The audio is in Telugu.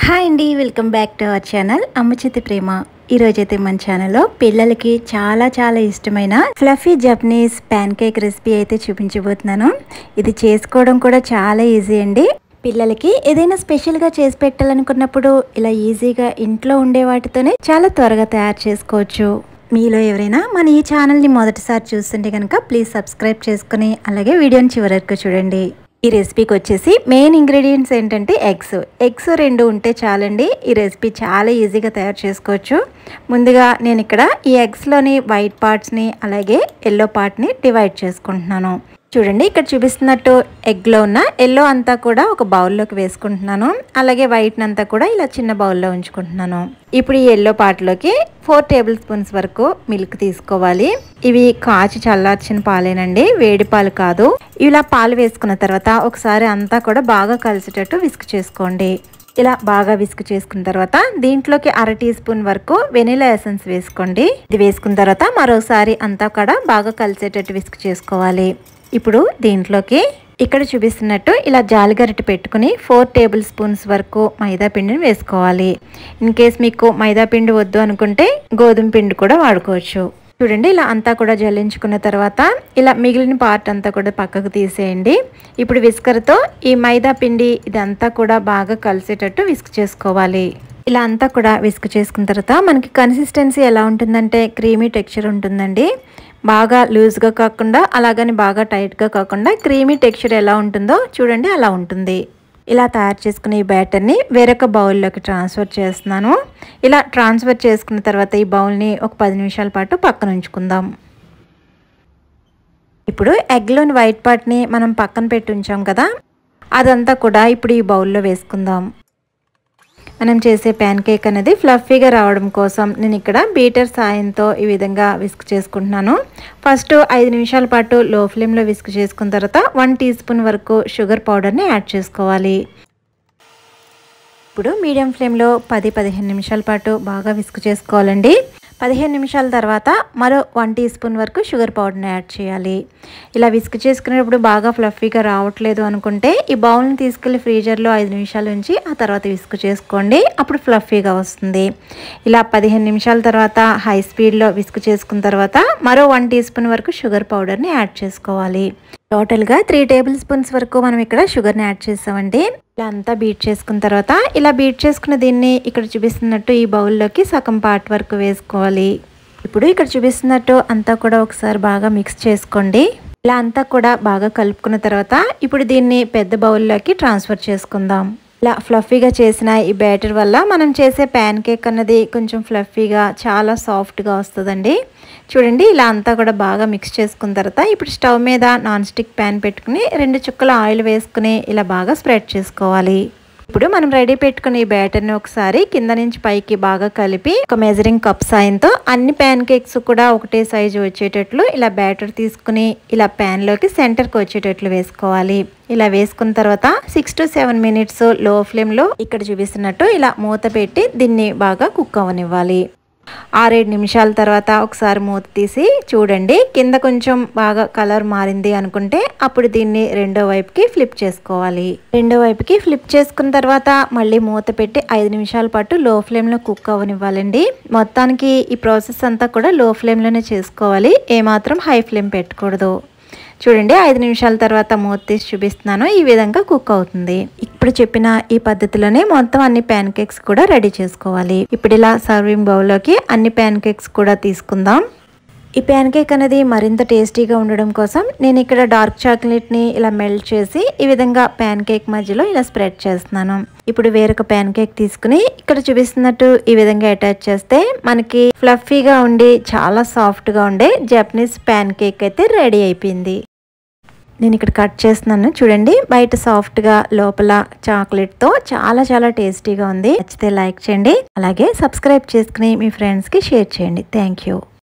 హాయ్ అండి, welcome back to our channel అమ్మ చేతి ప్రేమ. ఈరోజైతే మన ఛానల్లో పిల్లలకి చాలా ఇష్టమైన fluffy Japanese pan cake recipe అయితే చూపించబోతున్నాను. ఇది చేసుకోవడం కూడా చాలా ఈజీ అండి. పిల్లలకి ఏదైనా స్పెషల్గా చేసి పెట్టాలనుకున్నప్పుడు ఇలా ఈజీగా ఇంట్లో ఉండే వాటితోనే చాలా త్వరగా తయారు చేసుకోవచ్చు. మీలో ఎవరైనా మన ఈ ఛానల్ని మొదటిసారి చూస్తుంటే కనుక ప్లీజ్ సబ్స్క్రైబ్ చేసుకుని అలాగే వీడియోని చివరి వరకు చూడండి. ఈ రెసిపీకి వచ్చేసి మెయిన్ ఇంగ్రీడియంట్స్ ఏంటంటే ఎగ్స్ 2 ఉంటే చాలండి. ఈ రెసిపీ చాలా ఈజీగా తయారు చేసుకోవచ్చు. ముందుగా నేను ఇక్కడ ఈ ఎగ్స్లోని వైట్ పార్ట్స్ని అలాగే ఎల్లో పార్ట్ని డివైడ్ చేసుకుంటున్నాను. చూడండి, ఇక్కడ చూపిస్తున్నట్టు ఎగ్లో ఉన్న ఎల్లో అంతా కూడా ఒక బౌల్లోకి వేసుకుంటున్నాను. అలాగే వైట్ అంతా కూడా ఇలా చిన్న బౌల్లో ఉంచుకుంటున్నాను. ఇప్పుడు ఈ ఎల్లో పార్ట్లోకి 4 టేబుల్ స్పూన్స్ వరకు మిల్క్ తీసుకోవాలి. ఇవి కాచి చల్లార్చిన పాలేనండి, వేడి పాలు కాదు. ఇలా పాలు వేసుకున్న తర్వాత ఒకసారి అంతా కూడా బాగా కలిసేటట్టు విస్క్ చేసుకోండి. ఇలా బాగా విస్క్ చేసుకున్న తర్వాత దీంట్లోకి 1/2 టీ స్పూన్ వరకు వెనిలా ఎసెన్స్ వేసుకోండి. ఇది వేసుకున్న తర్వాత మరోసారి అంతా కూడా బాగా కలిసేటట్టు విస్క్ చేసుకోవాలి. ఇప్పుడు దీంట్లోకి ఇక్కడ చూపిస్తున్నట్టు ఇలా జాలిగరిటె పెట్టుకుని 4 టేబుల్ స్పూన్స్ వరకు మైదా పిండిని వేసుకోవాలి. ఇన్ కేస్ మీకు మైదా పిండి వద్దు అనుకుంటే గోధుమ పిండి కూడా వాడుకోవచ్చు. చూడండి, ఇలా అంతా కూడా జల్లించుకున్న తర్వాత ఇలా మిగిలిన పార్ట్ అంతా కూడా పక్కకు తీసేయండి. ఇప్పుడు విస్కర్తో ఈ మైదా పిండి ఇదంతా కూడా బాగా కలిసేటట్టు విస్క్ చేసుకోవాలి. ఇలా అంతా కూడా విస్క్ చేసుకున్న తర్వాత మనకి కన్సిస్టెన్సీ ఎలా ఉంటుందంటే క్రీమీ టెక్స్చర్ ఉంటుందండి. బాగా లూజ్గా కాకుండా అలాగని బాగా టైట్గా కాకుండా క్రీమీ టెక్స్చర్ ఎలా ఉంటుందో చూడండి, అలా ఉంటుంది. ఇలా తయారు చేసుకున్న ఈ బ్యాటర్ని వేరొక బౌల్లోకి ట్రాన్స్ఫర్ చేస్తున్నాను. ఇలా ట్రాన్స్ఫర్ చేసుకున్న తర్వాత ఈ బౌల్ని ఒక 10 నిమిషాల పాటు పక్కన ఉంచుకుందాం. ఇప్పుడు ఎగ్లోని వైట్ పార్ట్ని మనం పక్కన పెట్టి ఉంచాం కదా, అదంతా కూడా ఇప్పుడు ఈ బౌల్లో వేసుకుందాం. మనం చేసే ప్యాన్ కేక్ అనేది ఫ్లఫీగా రావడం కోసం నేను ఇక్కడ బీటర్ సాయంతో ఈ విధంగా విస్క్ చేసుకుంటున్నాను. ఫస్ట్ 5 నిమిషాల పాటు లో ఫ్లేమ్లో విస్క్ చేసుకున్న తర్వాత 1 టీ స్పూన్ వరకు షుగర్ పౌడర్ని యాడ్ చేసుకోవాలి. ఇప్పుడు మీడియం ఫ్లేమ్లో 10-15 నిమిషాల పాటు బాగా విస్క్ చేసుకోవాలండి. 15 నిమిషాల తర్వాత మరో 1 టీ స్పూన్ వరకు షుగర్ పౌడర్ని యాడ్ చేయాలి. ఇలా విస్క్ చేసుకునేటప్పుడు బాగా ఫ్లఫీగా రావట్లేదు అనుకుంటే ఈ బౌల్ని తీసుకెళ్లి ఫ్రీజర్లో 5 నిమిషాలు ఉంచి ఆ తర్వాత విస్క్ చేసుకోండి, అప్పుడు ఫ్లఫీగా వస్తుంది. ఇలా 15 నిమిషాల తర్వాత హై స్పీడ్లో విస్క్ చేసుకున్న తర్వాత మరో 1 టీ స్పూన్ వరకు షుగర్ పౌడర్ని యాడ్ చేసుకోవాలి. టోటల్గా 3 టేబుల్ స్పూన్స్ వరకు మనం ఇక్కడ షుగర్ని యాడ్ చేసామండి. ఇలా అంతా బీట్ చేసుకున్న తర్వాత ఇలా బీట్ చేసుకున్న దీన్ని ఇక్కడ చూపిస్తున్నట్టు ఈ బౌల్లోకి సగం పార్ట్ వరకు వేసుకోవాలి. ఇప్పుడు ఇక్కడ చూపిస్తున్నట్టు అంతా కూడా ఒకసారి బాగా మిక్స్ చేసుకోండి. ఇలా అంతా కూడా బాగా కలుపుకున్న తర్వాత ఇప్పుడు దీన్ని పెద్ద బౌల్లోకి ట్రాన్స్ఫర్ చేసుకుందాం. ఇలా ఫ్లఫీగా చేసిన ఈ బ్యాటర్ వల్ల మనం చేసే ప్యాన్ కేక్ అన్నది కొంచెం ఫ్లఫీగా చాలా సాఫ్ట్గా వస్తుందండి. చూడండి, ఇలా అంతా కూడా బాగా మిక్స్ చేసుకున్న తర్వాత ఇప్పుడు స్టవ్ మీద నాన్ స్టిక్ ప్యాన్ పెట్టుకుని 2 చుక్కల ఆయిల్ వేసుకుని ఇలా బాగా స్ప్రెడ్ చేసుకోవాలి. ఇప్పుడు మనం రెడీ పెట్టుకుని ఈ బ్యాటర్ని ఒకసారి కింద నుంచి పైకి బాగా కలిపి ఒక మెజరింగ్ కప్ సాయంతో అన్ని ప్యాన్ కేక్స్ కూడా ఒకటే సైజు వచ్చేటట్లు ఇలా బ్యాటర్ తీసుకుని ఇలా ప్యాన్లోకి సెంటర్కి వచ్చేటట్లు వేసుకోవాలి. ఇలా వేసుకున్న తర్వాత 6 to 7 మినిట్స్ లో ఫ్లేమ్లో ఇక్కడ చూపిస్తున్నట్టు ఇలా మూత పెట్టి దీన్ని బాగా కుక్ అవ్వనివ్వాలి. 6-7 నిమిషాల తర్వాత ఒకసారి మూత తీసి చూడండి, కింద కొంచెం బాగా కలర్ మారింది అనుకుంటే అప్పుడు దీన్ని రెండో వైపుకి ఫ్లిప్ చేసుకోవాలి. రెండో వైపుకి ఫ్లిప్ చేసుకున్న తర్వాత మళ్ళీ మూత పెట్టి 5 నిమిషాల పాటు లో ఫ్లేమ్లో కుక్ అవ్వనివ్వాలండి. మొత్తానికి ఈ ప్రాసెస్ అంతా కూడా లో ఫ్లేమ్లోనే చేసుకోవాలి, ఏమాత్రం హై ఫ్లేమ్ పెట్టకూడదు. చూడండి, 5 నిమిషాల తర్వాత మూత తీసి చూపిస్తున్నాను, ఈ విధంగా కుక్ అవుతుంది. ఇప్పుడు చెప్పిన ఈ పద్ధతిలోనే మొత్తం అన్ని ప్యాన్ కేక్స్ కూడా రెడీ చేసుకోవాలి. ఇప్పుడు ఇలా సర్వింగ్ బౌల్లోకి అన్ని ప్యాన్ కేక్స్ కూడా తీసుకుందాం. ఈ ప్యాన్ కేక్ అనేది మరింత టేస్టీగా ఉండడం కోసం నేను ఇక్కడ డార్క్ చాక్లెట్ని ఇలా మెల్ట్ చేసి ఈ విధంగా ప్యాన్ కేక్ మధ్యలో ఇలా స్ప్రెడ్ చేస్తున్నాను. ఇప్పుడు వేరొక ప్యాన్ కేక్ తీసుకుని ఇక్కడ చూపిస్తున్నట్టు ఈ విధంగా అటాచ్ చేస్తే మనకి ఫ్లఫీగా ఉండి చాలా సాఫ్ట్గా ఉండే జపనీస్ ప్యాన్ కేక్ అయితే రెడీ అయిపోయింది. నేను ఇక్కడ కట్ చేస్తున్నాను, చూడండి, బయట సాఫ్ట్గా లోపల చాక్లెట్తో చాలా టేస్టీగా ఉంది. నచ్చితే లైక్ చేయండి, అలాగే సబ్స్క్రైబ్ చేసుకుని మీ ఫ్రెండ్స్కి షేర్ చేయండి. Thank you.